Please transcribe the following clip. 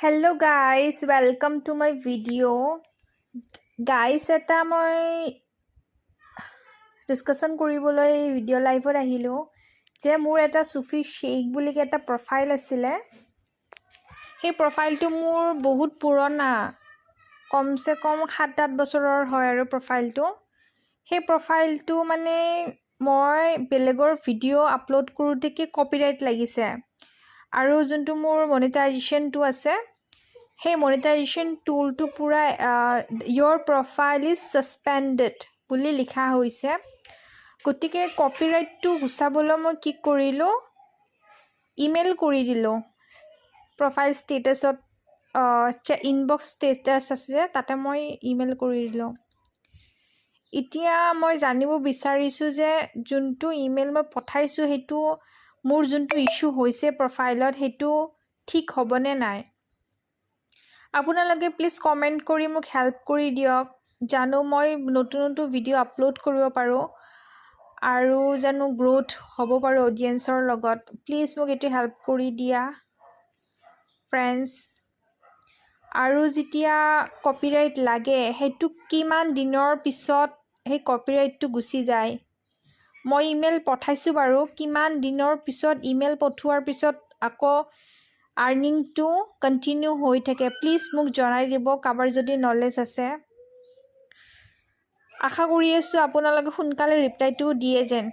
Hello guys, welcome to my video. Guys, এটা মই discussion কৰিবলৈ ভিডিও লাইভত আহিলো যে মোৰ এটা সুফি শেখ বুলি এটা প্ৰফাইল আছিল। সেই প্ৰফাইলটো মোৰ বহুত পুৰণা, কমসে কম 7-8 বছৰৰ হয় আৰু প্ৰফাইলটো। সেই প্ৰফাইলটো মানে মই বেলেগৰ ভিডিও আপলোড কৰোঁতে কি কপিৰাইট লাগিছে আৰু যোনটো মোৰ মনিটাইজেশনটো আছে সেই মনিটাইজেশন টুলটো পুৰা your profile is suspended বুলি লিখা হৈছে। গতিকে কপিৰাইটটো গুচাবলৈ মই কি কৰিলো, ইমেইল কৰি দিলো। প্ৰফাইল ষ্টেটাছত ইনবক্স ষ্টেটাছ আছে তাতে মই ইমেইল কৰি দিলো। এতিয়া মই জানিব বিচাৰিছো যে যোনটো ইমেইল মই পঠাইছো হেতু মোৰ যোনটো ইস্যু হৈছে প্ৰফাইলত হেতু ঠিক হ'বনে নাই। আপোনালোকে প্লিজ কমেন্ট কৰি মোক হেল্প কৰি দিয়ক, জানো মই নতুন ভিডিও আপলোড কৰিব পাৰো আৰু জানো গ্ৰোথ হ'ব পাৰো অডিয়েন্সৰ লগত। প্লিজ মোক এটো হেল্প কৰি দিয়া ফ্ৰেন্ডছ। আৰু যেতিয়া কপিৰাইট লাগে হেতু কিমান দিনৰ পিছত সেই কপিৰাইটটো গুচি যায়। মই ইমেইল পঠাইছো বাৰু, কিমান দিনৰ পিছত ইমেইল পঠোৱাৰ পিছত আকৌ আৰ্নিংটো কন্টিনিউ হৈ থাকে। প্লিজ মোক জনাই দিব কাবাৰ যদি নলেজ আছে। আশা কৰি আছো আপোনালোকে সোনকালে ৰিপ্লাইটো দিয়ে যেন।